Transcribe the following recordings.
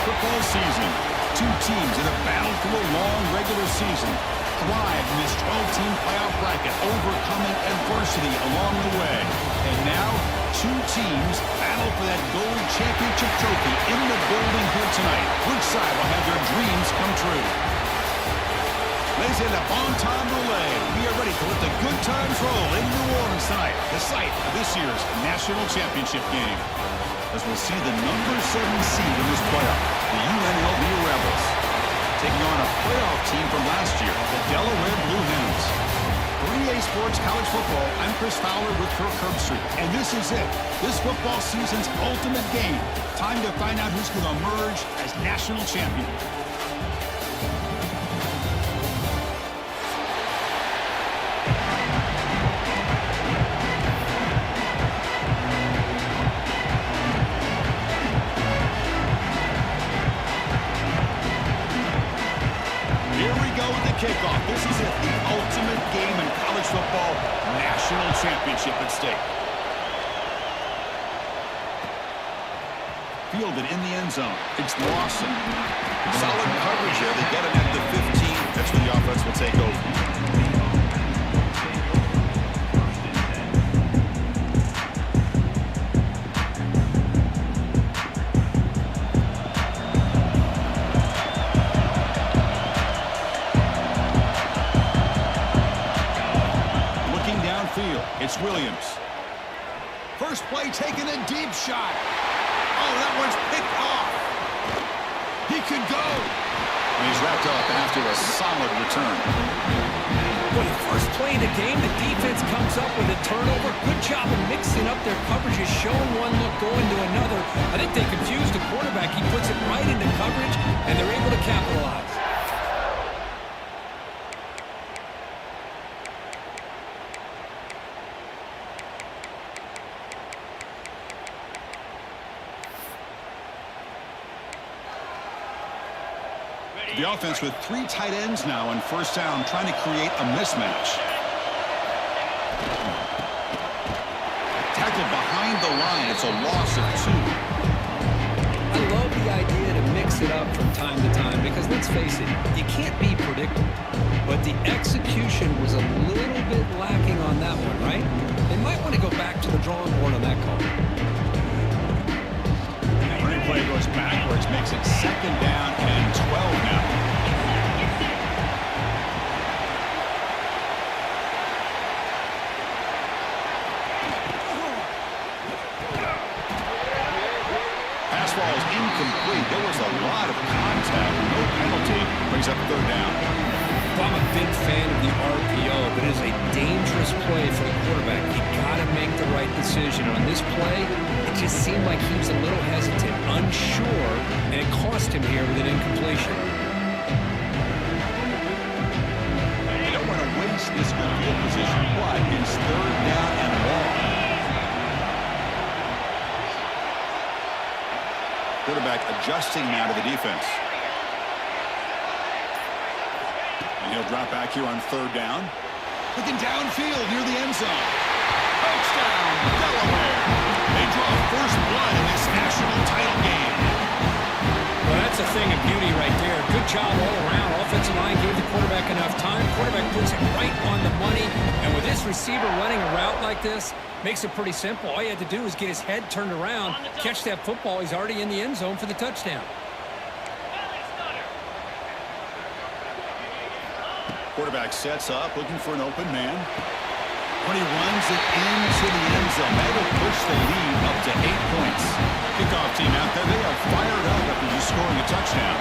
football season. Two teams that have battled through a long regular season, thrived in this 12-team playoff bracket, overcoming adversity along the way. And now, two teams battle for that gold championship trophy in the building here tonight. Which side will have their dreams come true? Ladies and gentlemen, bon time roulette. We are ready to let the good times roll in New Orleans tonight, the site of this year's national championship game. As we'll see the number 7 seed in this playoff, the UNLV Rebels, taking on a playoff team from last year, the Delaware Blue Hens. 3A Sports College Football, I'm Chris Fowler with Kirk Herbstreit, and this is it. This football season's ultimate game. Time to find out who's going to emerge as national champion. Kickoff. This is it, the ultimate game in college football, national championship at stake. Fielded in the end zone. It's Lawson. Solid coverage here. They get him at the 15. That's where the offense will take over. It's Williams. First play taking a deep shot. Oh, that one's picked off. He could go. And he's wrapped up after a solid return. Well, the first play of the game, the defense comes up with a turnover. Good job of mixing up their coverages, showing one look, going to another. I think they confused the quarterback. He puts it right into coverage, and they're able to capitalize. The offense with 3 tight ends now on first down, trying to create a mismatch. Tackled behind the line. It's a loss of 2. I love the idea to mix it up from time to time because, let's face it, you can't be predictable. But the execution was a little bit lacking on that one, right? They might want to go back to the drawing board on that call. Play goes backwards, makes it 2nd down and 12 now. Pass ball is incomplete. There was a lot of contact, no penalty. Brings up 3rd down. I'm a big fan of the RPO, but it is a dangerous play for the quarterback. You got to make the right decision. On this play, it just seemed like he was a little hesitant, unsure, and it cost him here with an incompletion. You don't want to waste this good field position, but it's 3rd down and long. Quarterback adjusting now to the defense. And he'll drop back here on 3rd down. Looking downfield near the end zone. Touchdown, Delaware. They draw first blood in this national title game. Well, that's a thing of beauty right there. Good job all around. Offensive line gave the quarterback enough time. Quarterback puts it right on the money. And with this receiver running a route like this, makes it pretty simple. All you had to do is get his head turned around, catch that football. He's already in the end zone for the touchdown. Quarterback sets up, looking for an open man. When he runs it into the end zone, that'll push the lead up to 8 points. Kickoff team out there, they are fired up after just scoring a touchdown.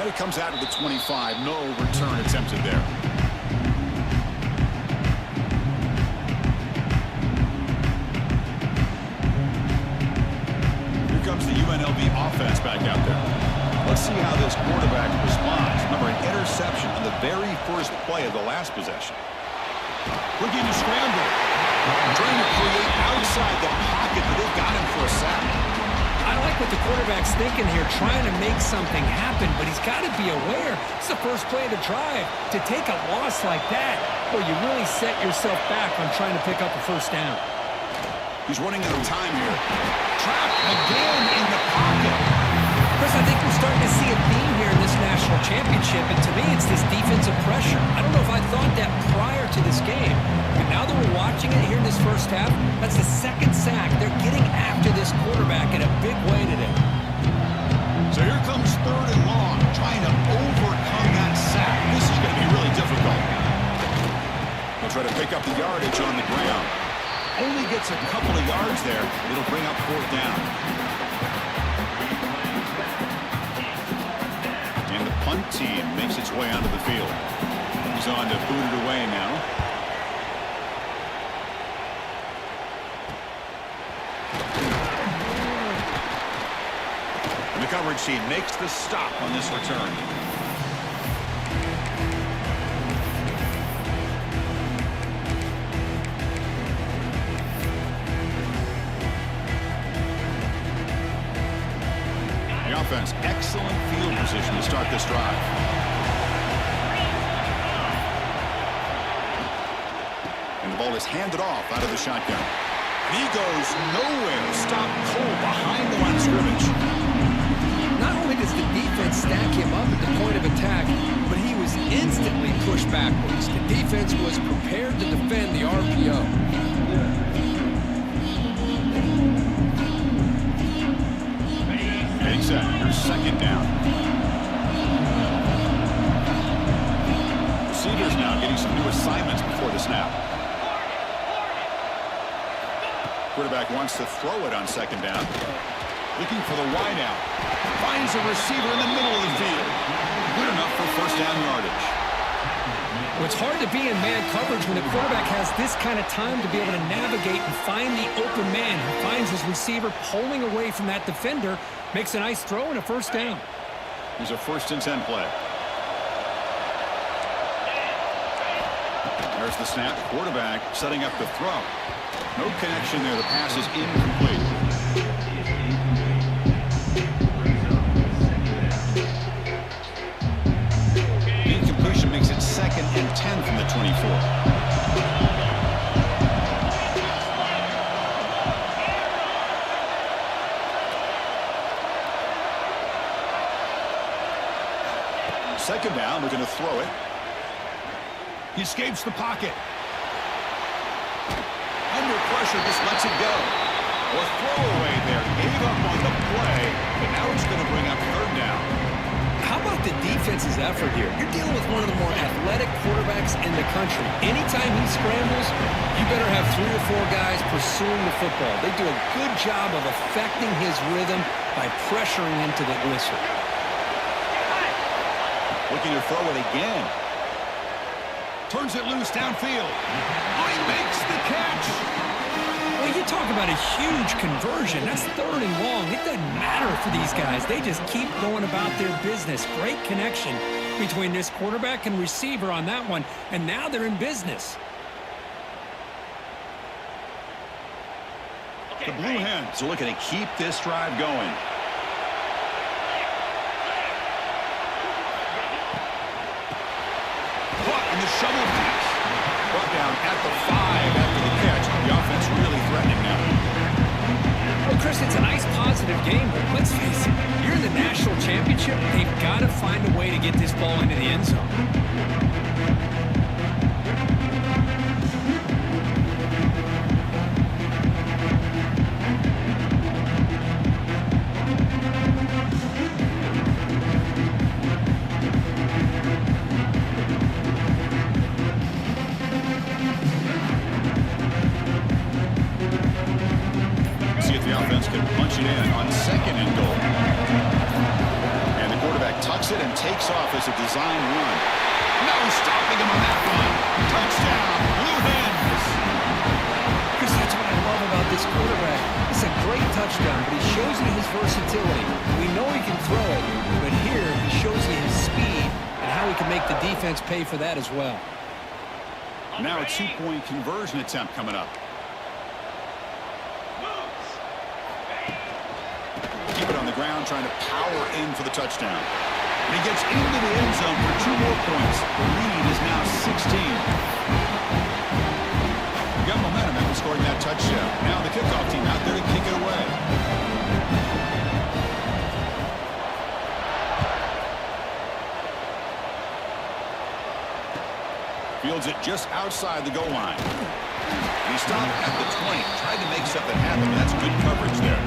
And it comes out to the 25. No return attempted there. Here comes the UNLV offense back out there. Let's see how this quarterback responds. Remember, an interception on the very first play of the last possession. Looking to scramble. Trying to create outside the pocket, but they've got him for a sack. I like what the quarterback's thinking here, trying to make something happen, but he's got to be aware. It's the first play of the drive. To take a loss like that, well, you really set yourself back on trying to pick up a first down. He's running out of time here. Trapped again in the pocket. Chris, I think we're starting to see a theme here in this national championship, and to me, it's this defensive pressure. I don't know if I thought that prior to this game, but now that we're watching it here in this first half, that's the second sack. They're getting after this quarterback in a big way today. So here comes 3rd and long, trying to overcome that sack. This is going to be really difficult. They'll try to pick up the yardage on the ground. Only gets a couple of yards there. It'll bring up 4th down. And the punt team makes its way onto the field. He's on to boot it away now. And the coverage team makes the stop on this return. Offense, excellent field position to start this drive. And the ball is handed off out of the shotgun. And he goes nowhere. Stop cold behind the line of scrimmage. Not only does the defense stack him up at the point of attack, but he was instantly pushed backwards. The defense was prepared to defend the RPO. Set. Here's 2nd down. Receivers now getting some new assignments before the snap. Quarterback wants to throw it on 2nd down. Looking for the wideout. Finds a receiver in the middle of the field. Good enough for 1st down yardage. Well, it's hard to be in man coverage when the quarterback has this kind of time to be able to navigate and find the open man who finds his receiver pulling away from that defender, makes a nice throw and a 1st down. Here's a 1st and 10 play. There's the snap. Quarterback setting up the throw. No connection there. The pass is incomplete. Incompletion makes it 2nd and 10 from the 24. Second down, they're going to throw it. He escapes the pocket. Under pressure, just lets it go. Or throwaway there. Gave up on the play, but now it's going to bring up 3rd down. How about the defense's effort here? You're dealing with one of the more athletic quarterbacks in the country. Anytime he scrambles, you better have 3 or 4 guys pursuing the football. They do a good job of affecting his rhythm by pressuring him to the whistle. Looking to throw it again. Turns it loose downfield. Oh, he makes the catch. Well, you talk about a huge conversion. That's 3rd and long. It doesn't matter for these guys. They just keep going about their business. Great connection between this quarterback and receiver on that one. And now they're in business. The Blue Hens are looking to keep this drive going. And the shovel pass. Brought down at the 5 after the catch. The offense really threatening now. Well, Chris, it's a nice positive game, but let's face it, you're in the national championship. They've got to find a way to get this ball into the end zone. Punch it in on 2nd and goal. And the quarterback tucks it and takes off as a design run. No stopping him on that run. Touchdown, Blue Hens. Chris, that's what I love about this quarterback. It's a great touchdown, but he shows you his versatility. We know he can throw it, but here he shows you his speed and how he can make the defense pay for that as well. Now a 2-point conversion attempt coming up. Keep it on the ground, trying to power in for the touchdown. And he gets into the end zone for 2 more points. The lead is now 16. We got momentum at this scoring that touchdown. Now the kickoff team out there to kick it away. Fields it just outside the goal line. He stopped at the 20, tried to make something happen, but that's good coverage there.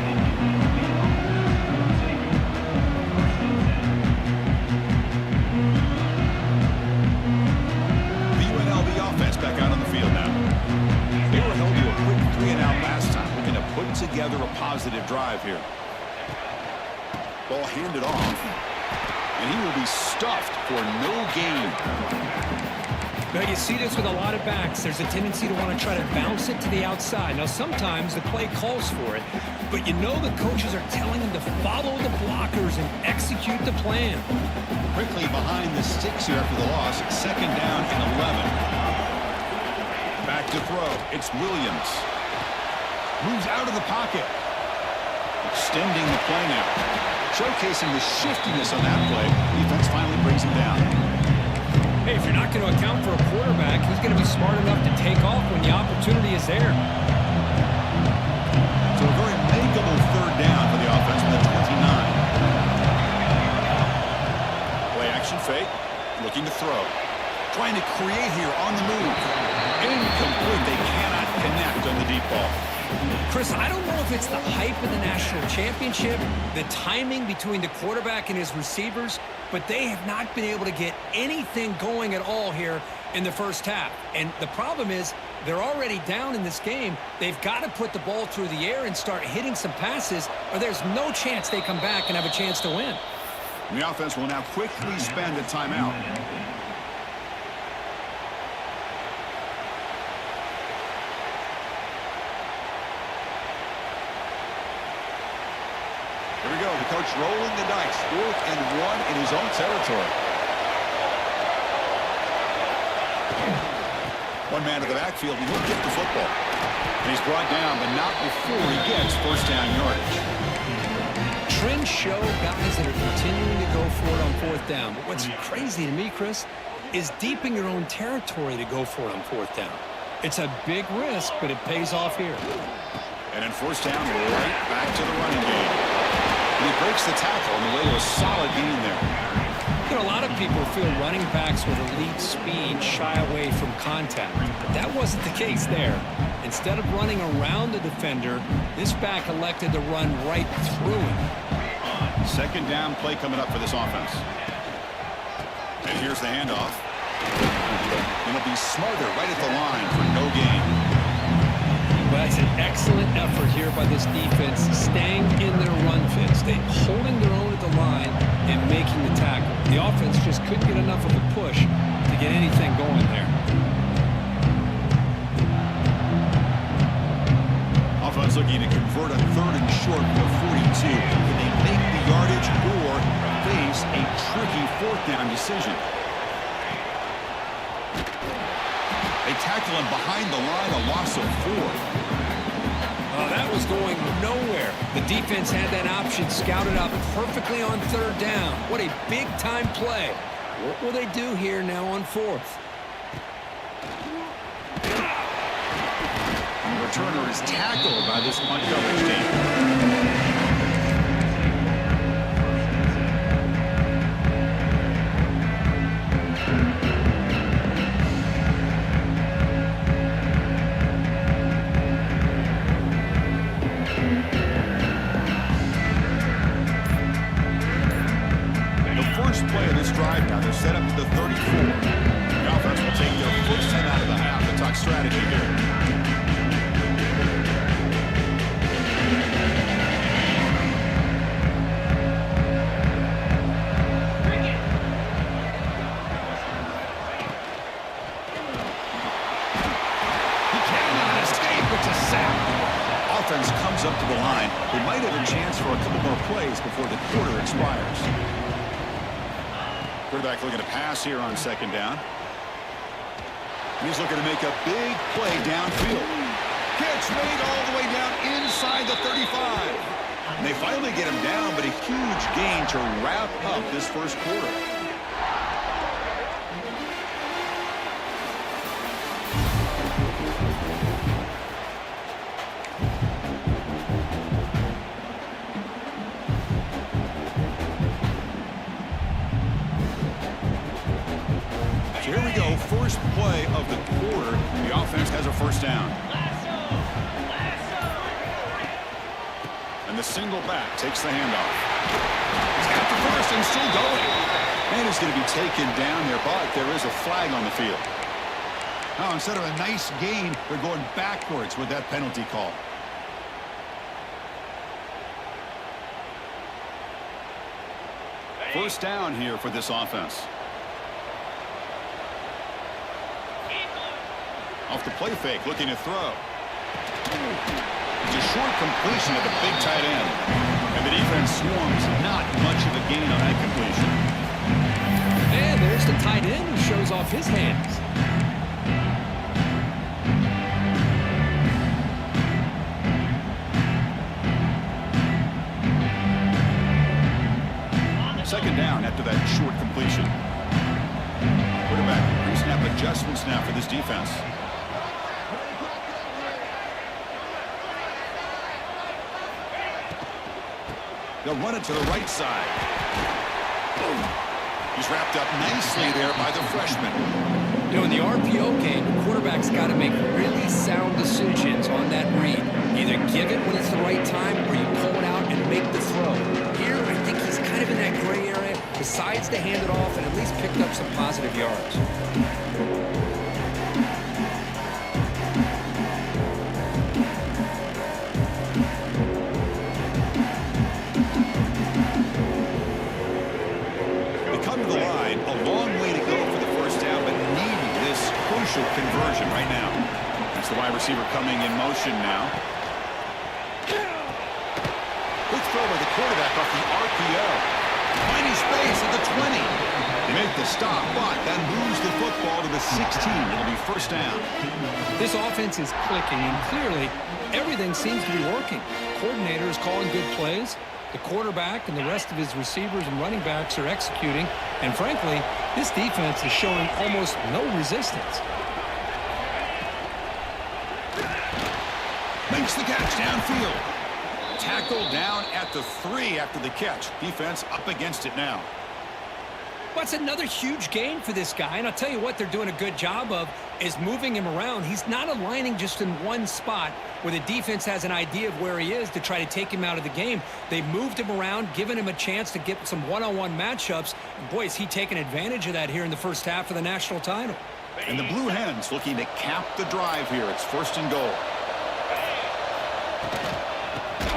The UNLV offense back out on the field now. They were held to a quick 3-and-out last time, looking to put together a positive drive here. Ball handed off, and he will be stuffed for no gain. Now, you see this with a lot of backs. There's a tendency to want to try to bounce it to the outside. Now, sometimes the play calls for it, but you know the coaches are telling them to follow the blockers and execute the plan. Quickly behind the sticks here after the loss. 2nd down and 11. Back to throw. It's Williams. Moves out of the pocket. Extending the play now. Showcasing the shiftiness on that play. Defense finally brings him down. Hey, if you're not going to account for a quarterback, he's going to be smart enough to take off when the opportunity is there. So a very makeable 3rd down for the offense from the 29. Play action fake. Looking to throw. Trying to create here on the move. Incomplete. They cannot connect on the deep ball. Chris, I don't know if it's the hype of the national championship, the timing between the quarterback and his receivers, but they have not been able to get anything going at all here in the first half. And the problem is they're already down in this game. They've got to put the ball through the air and start hitting some passes, or there's no chance they come back and have a chance to win. The offense will now quickly spend a timeout. Here we go, the coach rolling the dice. 4th and 1 in his own territory. One man to the backfield, he will get the football. And he's brought down, but not before he gets 1st down yardage. Trends show guys that are continuing to go for it on 4th down. But what's crazy to me, Chris, is deep in your own territory to go for it on 4th down. It's a big risk, but it pays off here. And then 1st down, right back to the running game. And he breaks the tackle on the way to a solid gain there. You know, a lot of people feel running backs with elite speed shy away from contact. But that wasn't the case there. Instead of running around the defender, this back elected to run right through him. 2nd down play coming up for this offense. And here's the handoff. And it'll be Smarter right at the line for no gain. Well, that's an excellent effort here by this defense, staying in their run fits. They're holding their own at the line and making the tackle. The offense just couldn't get enough of a push to get anything going there. Offense looking to convert on 3rd and short for 42. Can they make the yardage or face a tricky 4th down decision? They tackle him behind the line, a loss of 4. Oh, that was going nowhere. The defense had that option scouted out perfectly on 3rd down. What a big-time play. What will they do here now on 4th? The returner is tackled by this punt coverage team. Play of this drive now. They're set up at the 34. The offense will take their first 10 out of the half. The talk strategy here. He cannot escape. It's a sack. Offense comes up to the line. They might have a chance for a couple more plays before the quarter expires. Quarterback looking to pass here on 2nd down. He's looking to make a big play downfield. Catch made all the way down inside the 35. And they finally get him down, but a huge gain to wrap up this first quarter. first play of the quarter, the offense has a first down. And the single back takes the handoff. He's got the first and still going. And he's going to be taken down there, but there is a flag on the field. Now, instead of a nice gain, they're going backwards with that penalty call. First down here for this offense. Off the play fake, looking to throw. It's a short completion to the big tight end. And the defense swarms. Not much of a gain on that completion. And there's the tight end who shows off his hands. Second down after that short completion. Quarterback pre-snap adjustments now for this defense. They'll run it to the right side. He's wrapped up nicely there by the freshman. You know, in the RPO game, the quarterback's got to make really sound decisions on that read. Either give it when it's the right time or you pull it out and make the throw. Here, I think he's kind of in that gray area, decides to hand it off and at least picked up some positive yards. Conversion right now. That's the wide receiver coming in motion now. Quick throw by the quarterback off the RPO. Finding space at the 20. They make the stop, but then moves the football to the 16. It'll be first down. This offense is clicking, and clearly everything seems to be working. Coordinator is calling good plays. The quarterback and the rest of his receivers and running backs are executing. And frankly, this defense is showing almost no resistance. Makes the catch downfield. Tackled down at the 3 after the catch. Defense up against it now. What's another huge gain for this guy? And I'll tell you what they're doing a good job of is moving him around. He's not aligning just in one spot where the defense has an idea of where he is to try to take him out of the game. They moved him around, given him a chance to get some one-on-one matchups. And boy, is he taking advantage of that here in the first half of the national title. And the Blue Hens looking to cap the drive here. It's first and goal.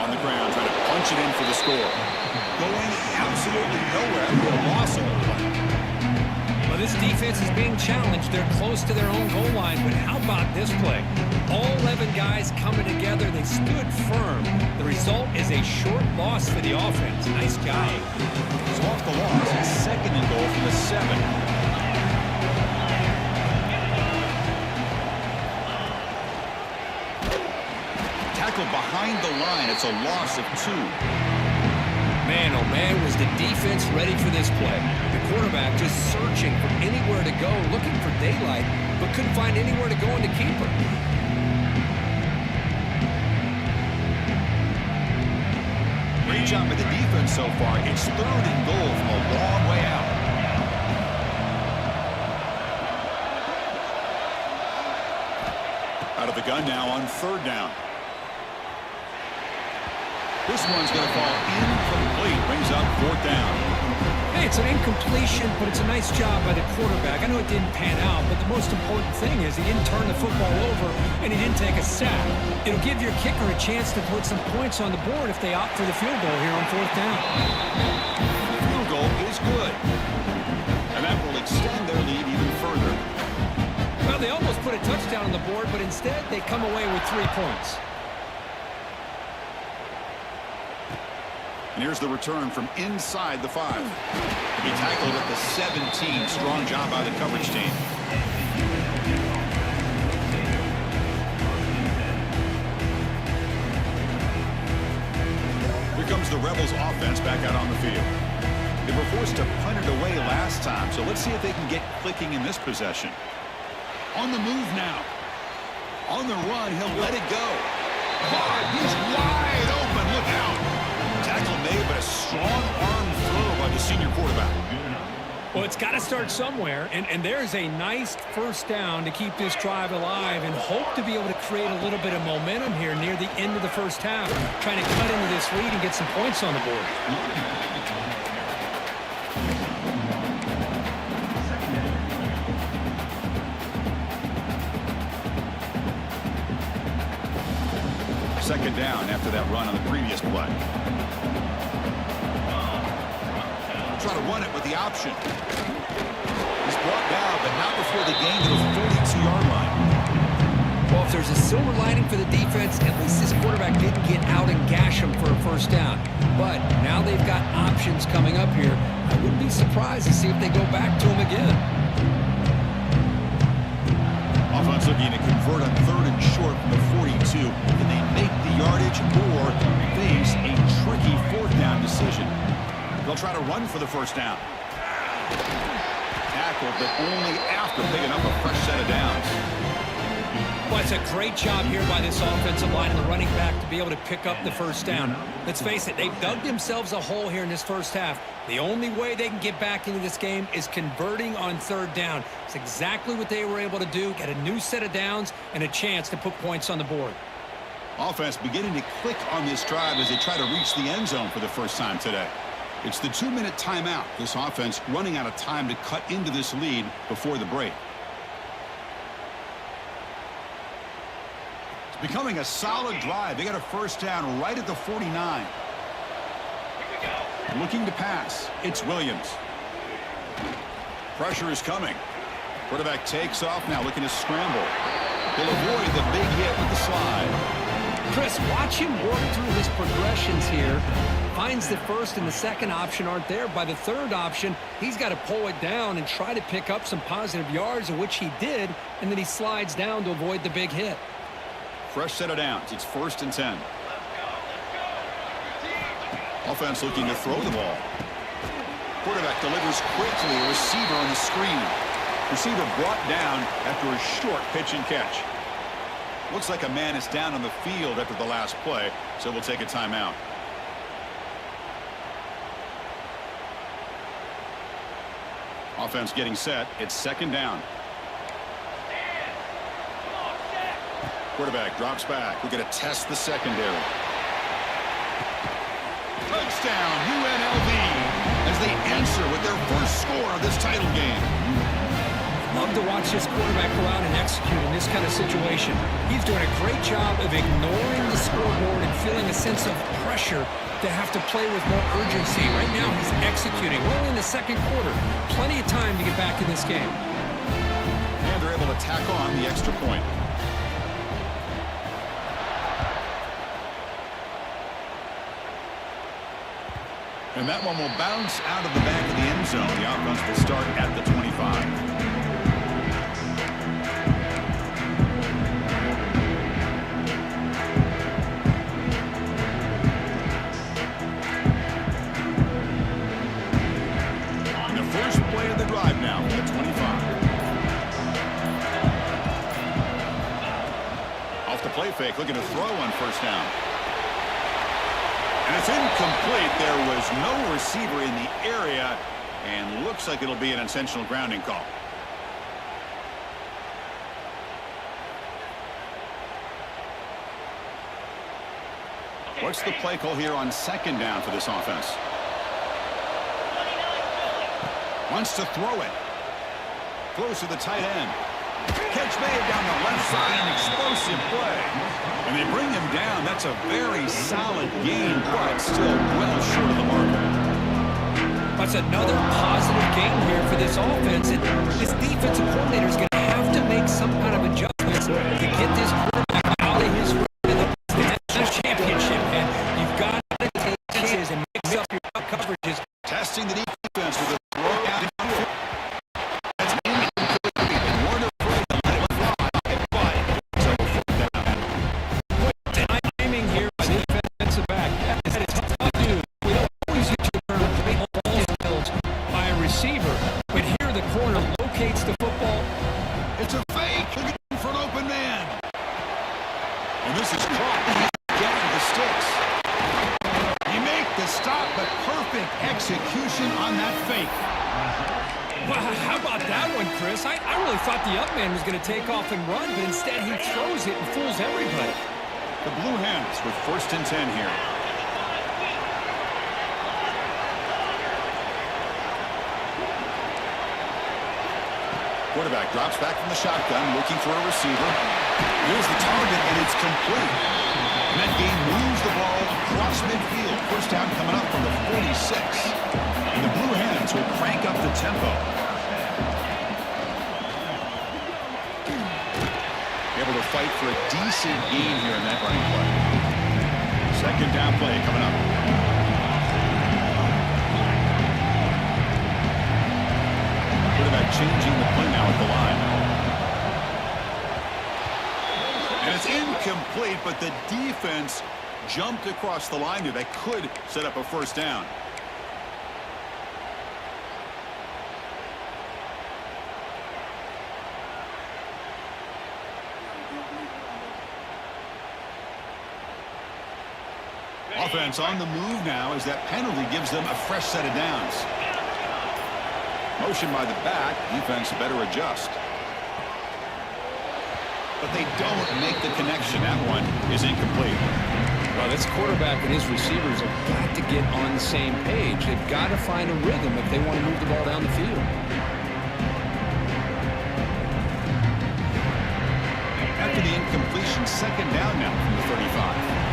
On the ground, trying to punch it in for the score. Going absolutely nowhere after a loss of the play. Well, this defense is being challenged. They're close to their own goal line, but how about this play? All 11 guys coming together. They stood firm. The result is a short loss for the offense. Nice job. So off the loss, it's second and goal from the 7. Behind the line, it's a loss of 2. Man, oh man, was the defense ready for this play. The quarterback just searching for anywhere to go, looking for daylight, but couldn't find anywhere to go in the keeper. Great job by the defense so far. It's third and goal from a long way out. Out of the gun now on third down. This one's going to fall incomplete. Brings up fourth down. Hey, it's an incompletion, but it's a nice job by the quarterback. I know it didn't pan out, but the most important thing is he didn't turn the football over and he didn't take a sack. It'll give your kicker a chance to put some points on the board if they opt for the field goal here on fourth down. The field goal is good. And that will extend their lead even further. Well, they almost put a touchdown on the board, but instead they come away with 3 points. And here's the return from inside the 5. He tackled at the 17. Strong job by the coverage team. Here comes the Rebels offense back out on the field. They were forced to punt it away last time, so let's see if they can get clicking in this possession. On the move now. On the run, he'll let it go. He's wide open. Look out. Tackle made, but a strong arm throw by the senior quarterback. Well, it's got to start somewhere, and there's a nice first down to keep this drive alive and hope to be able to create a little bit of momentum here near the end of the first half, trying to cut into this lead and get some points on the board. Second down after that run on the previous play. Try to run it with the option. He's brought down, but not before they gain to the 42-yard line. Well, if there's a silver lining for the defense, at least this quarterback didn't get out and gash him for a first down. But now they've got options coming up here. I wouldn't be surprised to see if they go back to him again. Offense looking to convert on third and short from the 42. Can they make the yardage or face a tricky fourth down decision? They'll try to run for the first down. Tackled, but only after picking up a fresh set of downs. Well, it's a great job here by this offensive line and the running back to be able to pick up the first down. Let's face it, they've dug themselves a hole here in this first half. The only way they can get back into this game is converting on third down. It's exactly what they were able to do, get a new set of downs and a chance to put points on the board. Offense beginning to click on this drive as they try to reach the end zone for the first time today. It's the 2-minute timeout. This offense running out of time to cut into this lead before the break. It's becoming a solid drive. They got a first down right at the 49. Looking to pass. It's Williams. Pressure is coming. Quarterback takes off now, looking to scramble. He'll avoid the big hit with the slide. Chris, watch him work through his progressions here. Finds the first and the second option aren't there. By the third option, he's got to pull it down and try to pick up some positive yards, of which he did, and then he slides down to avoid the big hit. Fresh set of downs. It's 1st and 10. Offense looking to throw the ball. Quarterback delivers quickly. A receiver on the screen. Receiver brought down after a short pitch and catch. Looks like a man is down on the field after the last play, so we'll take a timeout. Offense getting set. It's second down. Quarterback drops back. We're going to test the secondary. Touchdown, UNLV, as they answer with their first score of this title game. Love to watch this quarterback go out and execute in this kind of situation. He's doing a great job of ignoring the scoreboard and feeling a sense of pressure to have to play with more urgency. Right now, he's executing. We're only in the second quarter. Plenty of time to get back in this game. And they're able to tack on the extra point. And that one will bounce out of the back of the end zone. The offense will start at the 25. Play fake, looking to throw on first down. And it's incomplete. There was no receiver in the area, and looks like it'll be an intentional grounding call. What's the play call here on second down for this offense? Wants to throw it. Throws to the tight end. Catch made down the left side, an explosive play. And they bring him down. That's a very solid game, but still well short of the mark. That's another positive game here for this offense. And this defensive coordinator is going to have to make some kind of adjustments to get this quarterback out of his rhythm. It's a championship, man. You've got to take chances and mix up your coverages. Testing the defense with a throw out. Execution on that fake. Wow, how about that one, Chris? I really thought the up man was going to take off and run, but instead he throws it and fools everybody. The Blue Hens with 1st and 10 here. Quarterback drops back from the shotgun, looking for a receiver. Here's the target, and it's complete. And that game moves the ball across midfield. 1st down coming up from the 46. And the Blue Hens will crank up the tempo. Able to fight for a decent gain here in that running play. 2nd down play coming up. Changing the play now at the line. And it's incomplete, but the defense jumped across the line here. That could set up a 1st down. Offense on the move now as that penalty gives them a fresh set of downs. Motion by the back. Defense better adjust. But they don't make the connection. That one is incomplete. Well, this quarterback and his receivers have got to get on the same page. They've got to find a rhythm if they want to move the ball down the field. After the incompletion, 2nd down now from the 35.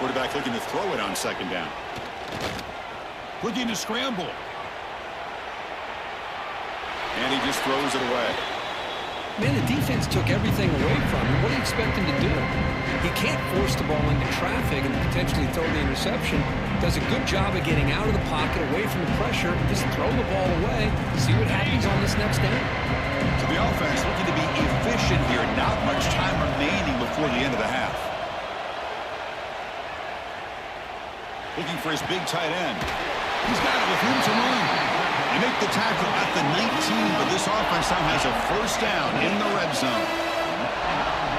Quarterback looking to throw it on 2nd down. Looking to scramble. And he just throws it away. Man, the defense took everything away from him. What do you expect him to do? He can't force the ball into traffic and potentially throw the interception. Does a good job of getting out of the pocket, away from the pressure, and just throw the ball away. See what happens on this next down. So the offense looking to be efficient here. Not much time remaining before the end of the half. Looking for his big tight end. He's got it with room to run. They make the tackle at the 19, but this offense now has a 1st down in the red zone.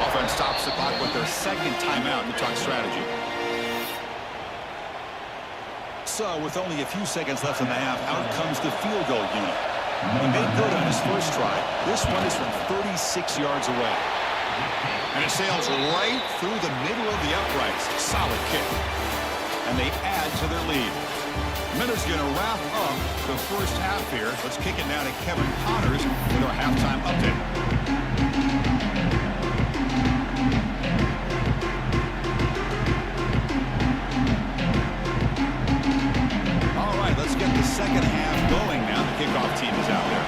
Offense stops the clock with their 2nd timeout to talk strategy. So, with only a few seconds left in the half, out comes the field goal unit. He made good on his first try. This one is from 36 yards away. And it sails right through the middle of the uprights. Solid kick. And they add to their lead. Minutes going to wrap up the 1st half here. Let's kick it now to Kevin Connors with our halftime update. All right, let's get the 2nd half going now. The kickoff team is out there.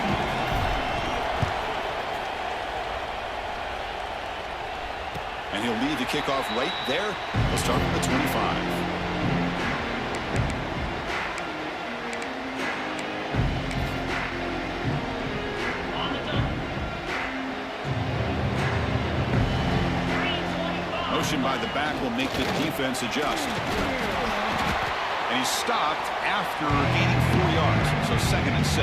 And he'll lead the kickoff right there. We'll start with the 25. By the back will make the defense adjust. And he's stopped after gaining 4 yards. So 2nd and 6.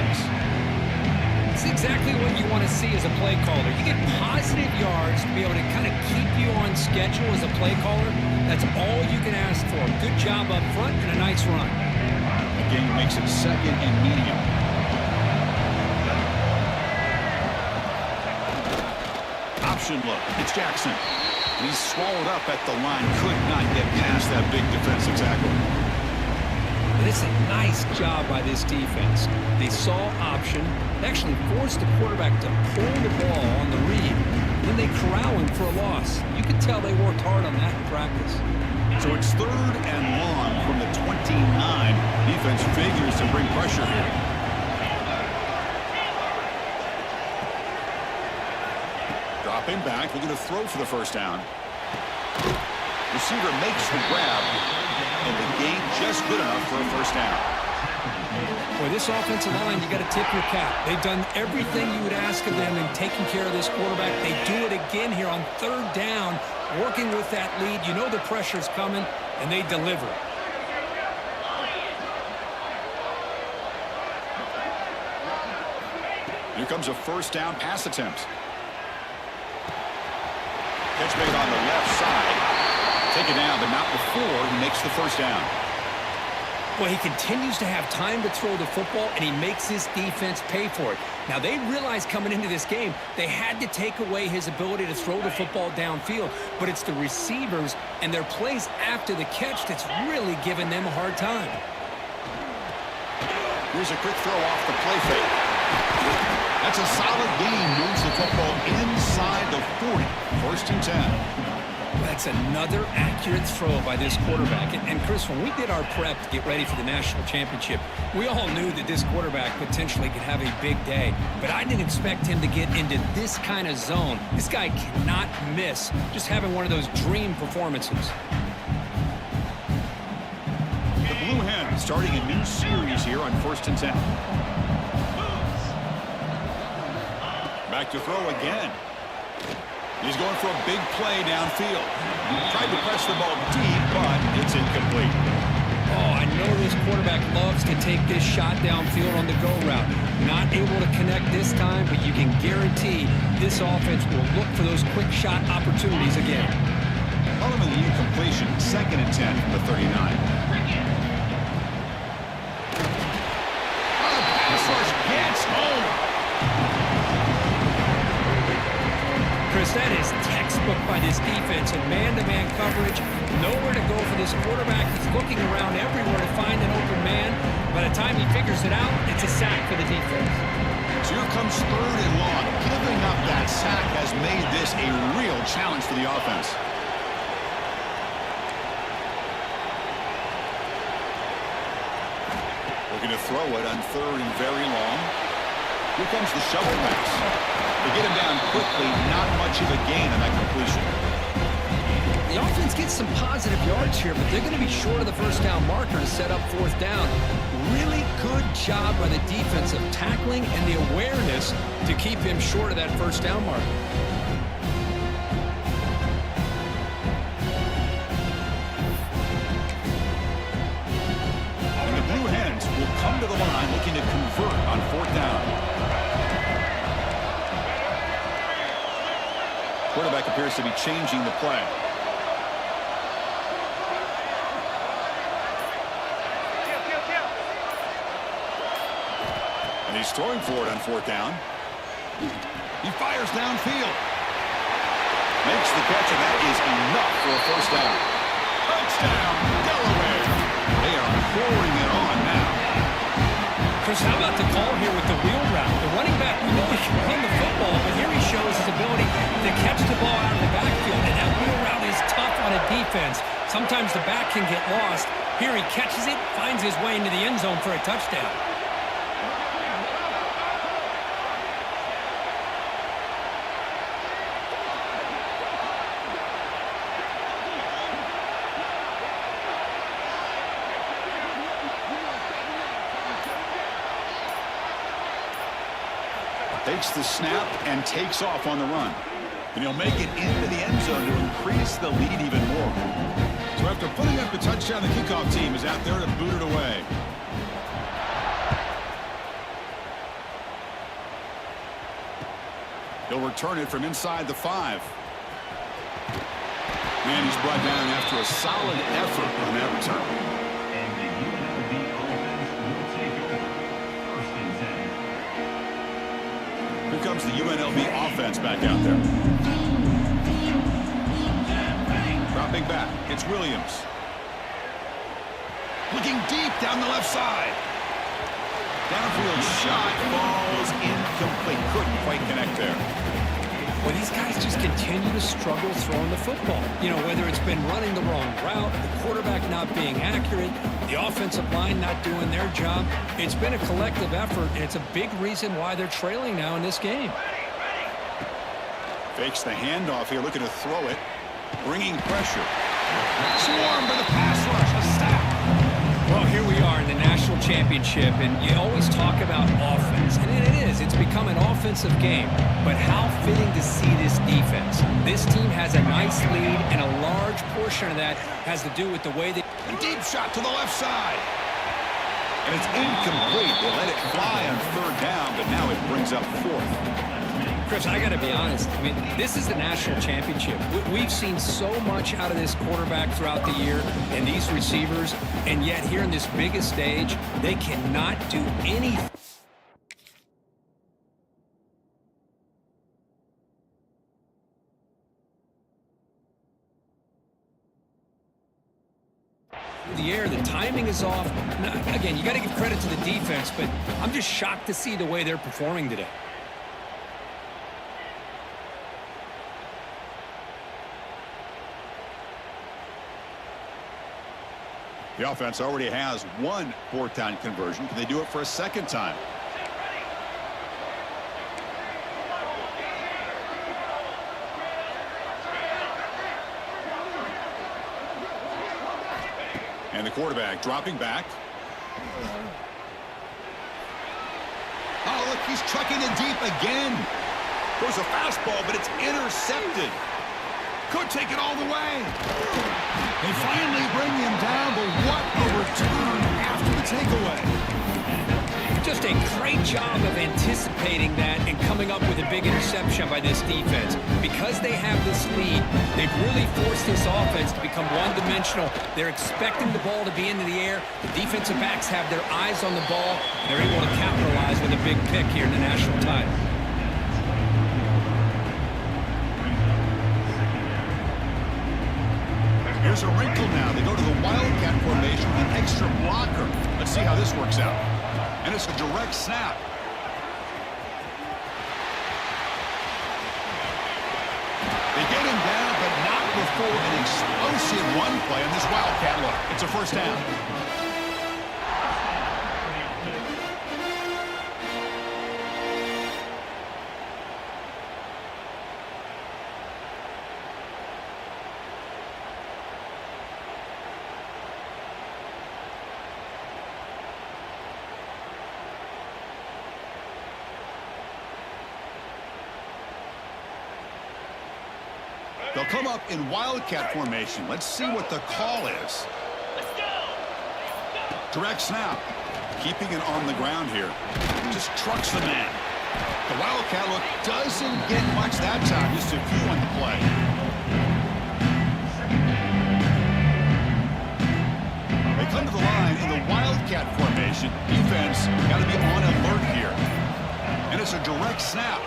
It's exactly what you want to see as a play caller. You get positive yards to be able to kind of keep you on schedule as a play caller. That's all you can ask for. Good job up front and a nice run. The game makes it 2nd and medium. Option look. It's Jackson. He's swallowed up at the line. Could not get past that big defensive tackle. But it's a nice job by this defense. They saw option, actually forced the quarterback to pull the ball on the read, and then they corral him for a loss. You could tell they worked hard on that in practice. So it's 3rd and long from the 29. Defense figures to bring pressure here. Dropping back, looking to throw for the 1st down. Receiver makes the grab, and the gain just good enough for a 1st down. Boy, this offensive line, you got to tip your cap. They've done everything you would ask of them in taking care of this quarterback. They do it again here on 3rd down, working with that lead. You know the pressure's coming, and they deliver. Here comes a 1st down pass attempt. Catch made on the left side. Taken down, but not before he makes the 1st down. Well, he continues to have time to throw the football, and he makes his defense pay for it. Now, they realized coming into this game they had to take away his ability to throw the football downfield, but it's the receivers and their plays after the catch that's really giving them a hard time. Here's a quick throw off the play fake. That's a solid gain. Moves the football inside the 40. First and 10. That's another accurate throw by this quarterback. And Chris, when we did our prep to get ready for the national championship, we all knew that this quarterback potentially could have a big day. But I didn't expect him to get into this kind of zone. This guy cannot miss. Just having one of those dream performances. The Blue Hens starting a new series here on first and 10. Back to throw again. He's going for a big play downfield. Tried to press the ball deep, but it's incomplete. Oh, I know this quarterback loves to take this shot downfield on the go route. Not able to connect this time, but you can guarantee this offense will look for those quick shot opportunities again. Following the incompletion, second and 10 from the 39. Oh, the pass rush gets home. Chris, that is textbook by this defense and man-to-man coverage. Nowhere to go for this quarterback. He's looking around everywhere to find an open man. By the time he figures it out, it's a sack for the defense. So here comes third and long. Giving up that sack has made this a real challenge for the offense. Looking to throw it on third and very long. Here comes the shovel pass. They get him down quickly, not much of a gain on that completion. The offense gets some positive yards here, but they're going to be short of the first down marker to set up fourth down. Really good job by the defense of tackling and the awareness to keep him short of that first down marker. And the Blue Hens will come to the line looking to convert on fourth down. Quarterback appears to be changing the play. And he's throwing for it on fourth down. He fires downfield. Makes the catch, and that is enough for a first down. Touchdown, Delaware. They are pouring it on now. Chris, how about the call here with the wheel route? The running back, we know he can run the football, but here he shows his ability to catch the ball out of the backfield, and that wheel route is tough on a defense. Sometimes the back can get lost. Here he catches it, finds his way into the end zone for a touchdown. Takes the snap and takes off on the run. And he'll make it into the end zone to increase the lead even more. So after putting up the touchdown, the kickoff team is out there to boot it away. He'll return it from inside the 5. And he's brought down after a solid effort on that return. Here comes the UNLV offense back out there. Dropping back, it's Williams. Looking deep down the left side. Downfield shot falls incomplete. Couldn't quite connect there. Well, these guys just continue to struggle throwing the football. You know, whether it's been running the wrong route, the quarterback not being accurate, the offensive line not doing their job. It's been a collective effort, and it's a big reason why they're trailing now in this game. Fakes the handoff here, looking to throw it. Bringing pressure. Swarm for the pass rush. A sack. Well, here we are in the national championship, and you always talk about offense, and it is. It's become an offensive game. But how fitting to see this defense. This team has a nice lead, and a large portion of that has to do with the way they... A deep shot to the left side. And it's incomplete. They let it fly on third down, but now it brings up fourth. Chris, I got to be honest. I mean, this is the national championship. We've seen so much out of this quarterback throughout the year and these receivers, and yet here in this biggest stage, they cannot do anything. The air, the timing is off. Now, again, you got to give credit to the defense, but I'm just shocked to see the way they're performing today. The offense already has one fourth-down conversion. Can they do it for a second time? And the quarterback dropping back. Oh, look, he's trucking it deep again. Throws a fastball, but it's intercepted. Could take it all the way. They finally bring him down, but what a return after the takeaway. Just a great job of anticipating that and coming up with a big interception by this defense. Because they have this lead, they've really forced this offense to become one-dimensional. They're expecting the ball to be into the air. The defensive backs have their eyes on the ball. They're able to capitalize with a big pick here in the national title. Here's a wrinkle now. They go to the Wildcat formation with an extra blocker. Let's see how this works out. And it's a direct snap. They get him down, but not before an explosive run play on this Wildcat look. It's a first down. They'll come up in Wildcat formation. Let's see what the call is. Direct snap. Keeping it on the ground here. Just trucks the man. The Wildcat look doesn't get much that time. Just a few on the play. They come to the line in the Wildcat formation. Defense got to be on alert here. And it's a direct snap.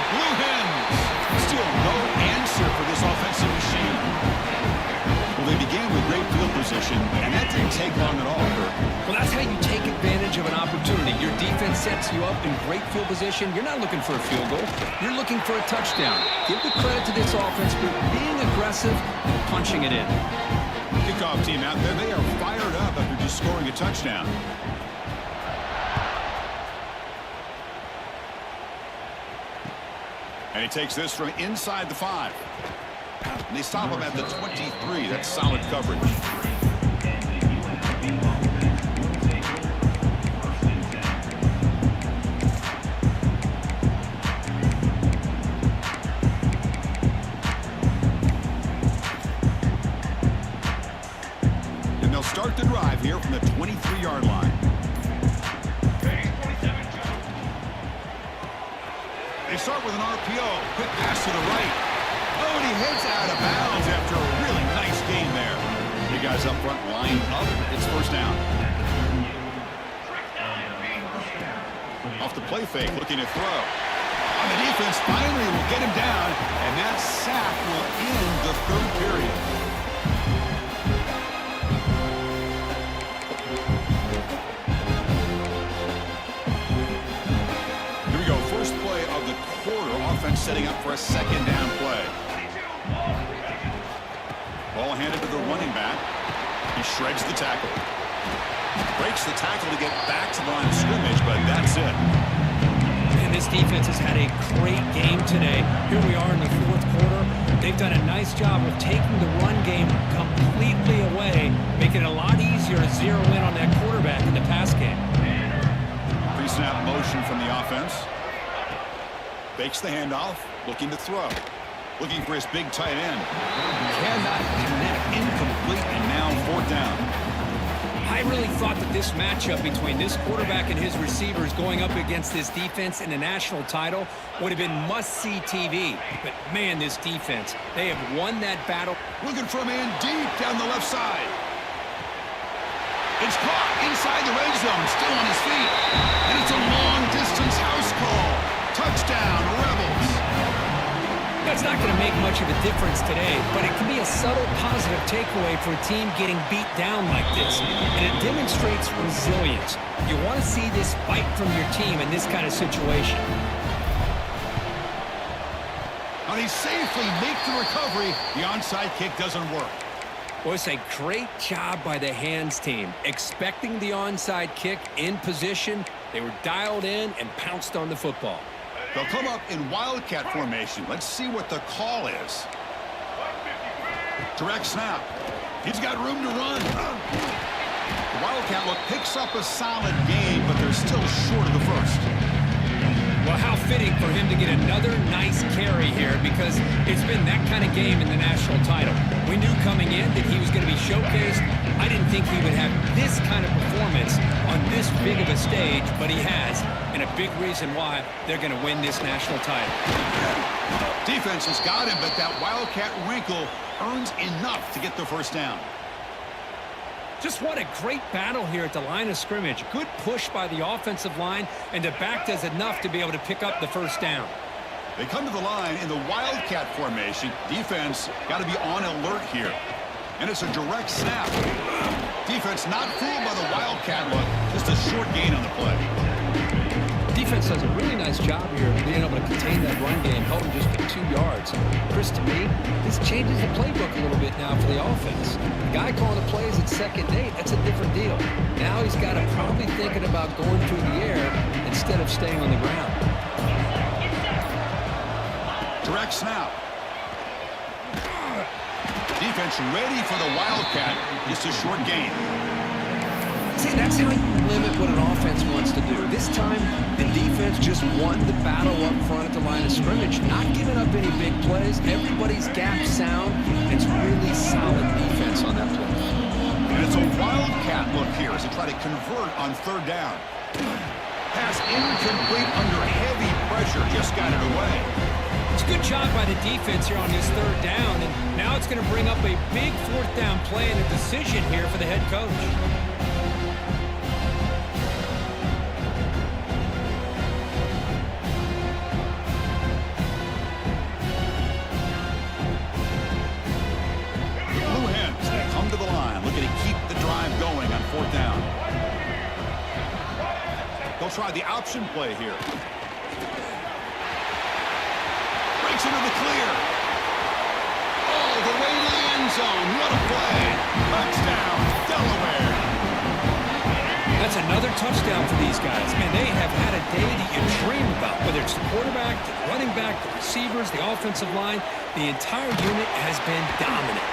Blue Hens. Still no answer for this offensive machine. Well, they began with great field position, and that didn't take long at all. Well, that's how you take advantage of an opportunity. Your defense sets you up in great field position. You're not looking for a field goal. You're looking for a touchdown. Give the credit to this offense for being aggressive and punching it in. Kickoff team out there, they are fired up after just scoring a touchdown. And he takes this from inside the 5. And they stop him at the 23. That's solid coverage. And they'll start the drive here from the 23-yard line. They start with an RPO. Quick pass to the right. Oh, and he hits out of bounds after a really nice game there. The guys up front line up. It's first down. Off the play fake, looking to throw. And the defense finally will get him down, and that sack will end the third period. Offense setting up for a second down play. Ball handed to the running back. He shreds the tackle. Breaks the tackle to get back to the line of scrimmage, but that's it. And this defense has had a great game today. Here we are in the fourth quarter. They've done a nice job of taking the run game completely away, making it a lot easier to zero in on that quarterback in the pass game. Pre-snap motion from the offense. Fakes the handoff, looking to throw. Looking for his big tight end. Cannot connect, incomplete, and now fourth down. I I really thought that this matchup between this quarterback and his receivers going up against this defense in the national title would have been must-see TV. But, man, this defense, they have won that battle. Looking for a man deep down the left side. It's caught inside the red zone, still on his feet. And it's a long-distance house call. Touchdown, Rebels. That's not going to make much of a difference today, but it can be a subtle positive takeaway for a team getting beat down like this. And it demonstrates resilience. You want to see this fight from your team in this kind of situation. And he safely makes the recovery. The onside kick doesn't work. Well, it's a great job by the hands team. Expecting the onside kick in position, they were dialed in and pounced on the football. They'll come up in wildcat formation. Let's see what the call is. Direct snap. He's got room to run. The wildcat look picks up a solid gain, but they're still short of the first. Well, how fitting for him to get another nice carry here, because it's been that kind of game in the national title. We knew coming in that he was going to be showcased. I didn't think he would have this kind of performance on this big of a stage, but he has, and a big reason why they're going to win this national title. Defense has got him, but that wildcat wrinkle earns enough to get the first down. Just what a great battle here at the line of scrimmage. Good push by the offensive line, and the back does enough to be able to pick up the first down. They come to the line in the wildcat formation. Defense got to be on alert here. And it's a direct snap. Defense not fooled by the wildcat look. Just a short gain on the play. Defense does a really nice job here of being able to contain that run game, held him just for 2 yards. Chris, to me, this changes the playbook a little bit now for the offense. The guy calling the plays at second date, that's a different deal. Now he's got to probably thinking about going through the air instead of staying on the ground. Direct snap. Defense ready for the wildcat. Just a short gain. See, that's how you limit what an offense wants to do. This time, the defense just won the battle up front at the line of scrimmage, not giving up any big plays. Everybody's gap sound. It's really solid defense on that play. And it's a wildcat look here as they try to convert on third down. Pass incomplete under heavy pressure. Just got it away. It's a good job by the defense here on this third down, and now it's going to bring up a big fourth down play and a decision here for the head coach. Blue Hens, they come to the line, looking to keep the drive going on fourth down. They'll try the option play here. Into the clear. All the way to the end zone. What a play. Touchdown, Delaware. That's another touchdown for these guys. Man, they have had a day that you dream about, whether it's the quarterback, the running back, the receivers, the offensive line. The entire unit has been dominant.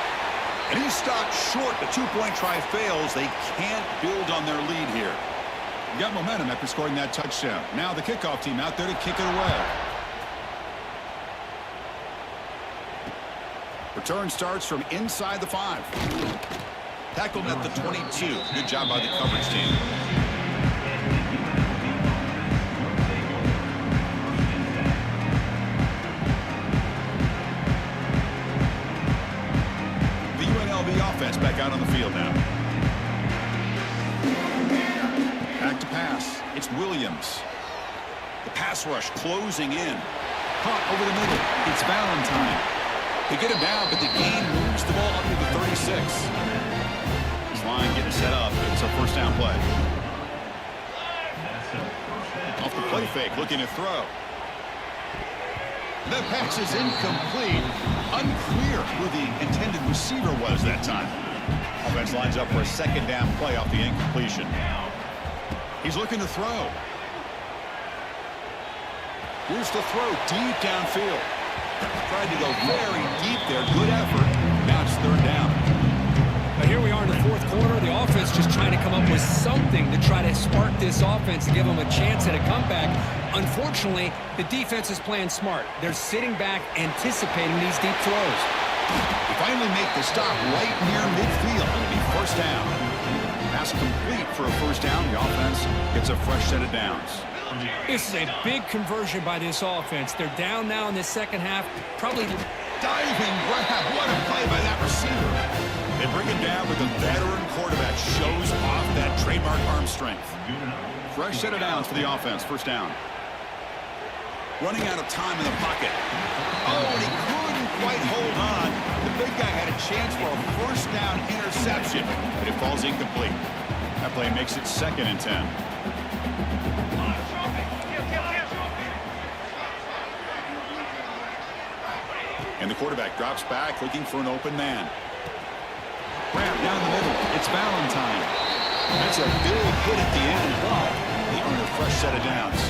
And he's stopped short. The two-point try fails. They can't build on their lead here. Got momentum after scoring that touchdown. Now the kickoff team out there to kick it away. Return starts from inside the 5. Tackled at the 22. Good job by the coverage team. The UNLV offense back out on the field now. Back to pass. It's Williams. The pass rush closing in. Caught over the middle. It's Valentine. They get him down, but the gain moves the ball up to the 36. This line getting set up. It's a first down play. Off the play fake, looking to throw. That pass is incomplete. Unclear who the intended receiver was that time. Offense lines up for a second down play off the incompletion. He's looking to throw. Here's the throw deep downfield. Tried to go very deep there. Good effort. Now it's third down. Now here we are in the fourth quarter. The offense just trying to come up with something to try to spark this offense to give them a chance at a comeback. Unfortunately, the defense is playing smart. They're sitting back, anticipating these deep throws. They finally make the stop right near midfield. It'll be first down. pass complete for a first down. The offense gets a fresh set of downs. This is a big conversion by this offense. They're down now in the second half. Probably diving grab. What a play by that receiver. They bring it down with the veteran quarterback. Shows off that trademark arm strength. Fresh set of downs for the offense. First down. Running out of time in the pocket. Oh, and he couldn't quite hold on. The big guy had a chance for a first down interception, but it falls incomplete. That play makes it 2nd and 10. And the quarterback drops back, looking for an open man. Wrap down the middle. It's Valentine. That's a big hit at the end, but they earn a fresh set of downs.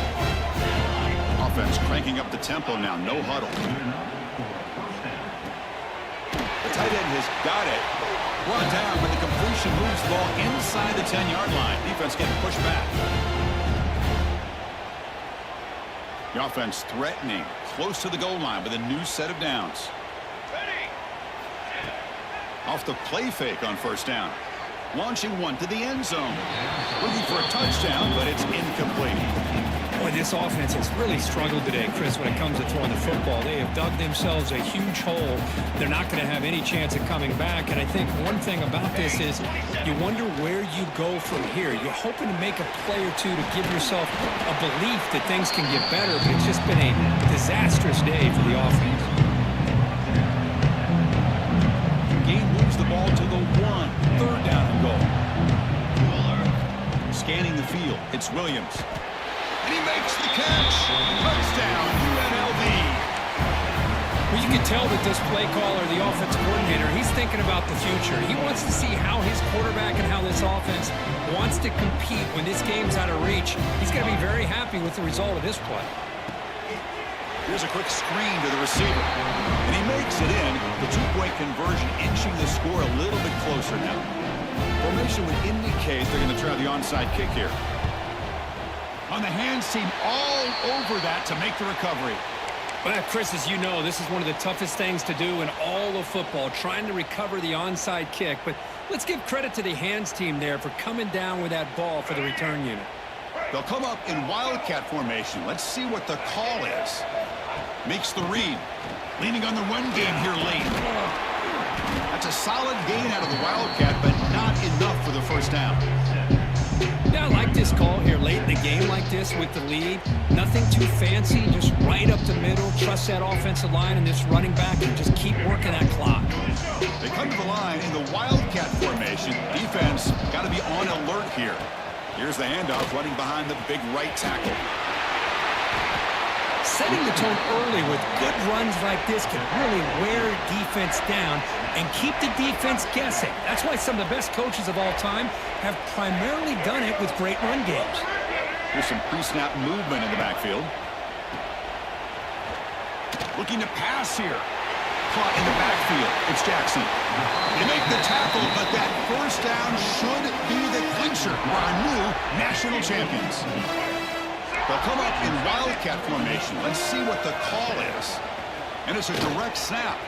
Offense cranking up the tempo now. No huddle. The tight end has got it. Brought down, but the completion moves the ball inside the 10-yard line. Defense getting pushed back. The offense threatening, close to the goal line with a new set of downs. Off the play fake on first down. Launching one to the end zone. Looking for a touchdown, but it's incomplete. Boy, this offense has really struggled today, Chris, when it comes to throwing the football. They have dug themselves a huge hole. They're not going to have any chance of coming back. And I think one thing about this is you wonder where you go from here. You're hoping to make a play or two to give yourself a belief that things can get better, but it's just been a disastrous day for the offense. Game moves the ball to the 1. 3rd down and goal. Scanning the field. It's Williams. And he makes the catch. Touchdown, UNLV. Well, you can tell that this play caller, the offensive coordinator, he's thinking about the future. He wants to see how his quarterback and how this offense wants to compete when this game's out of reach. He's going to be very happy with the result of this play. Here's a quick screen to the receiver. And he makes it in. The 2-point conversion inching the score a little bit closer now. Formation would indicate they're going to try the onside kick here. On the hands team all over that to make the recovery. Well, Chris, as you know, this is one of the toughest things to do in all of football, trying to recover the onside kick. But let's give credit to the hands team there for coming down with that ball for the return unit. They'll come up in wildcat formation. Let's see what the call is. Makes the read. Leaning on the run game here late. That's a solid gain out of the wildcat, but not enough for the first down. Yeah, I like this call here late in the game like this with the lead. Nothing too fancy, just right up the middle. Trust that offensive line and this running back and just keep working that clock. They come to the line in the wildcat formation. Defense got to be on alert here. Here's the handoff running behind the big right tackle. Setting the tone early with good runs like this can really wear defense down and keep the defense guessing. That's why some of the best coaches of all time have primarily done it with great run games. Here's some pre-snap movement in the backfield. Looking to pass here. Caught in the backfield. It's Jackson. They make the tackle, but that first down should be the clincher for our new national champions. They'll come up in wildcat formation. Let's see what the call is. And it's a direct snap.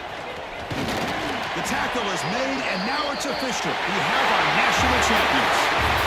The tackle is made, and now it's official. We have our national champions.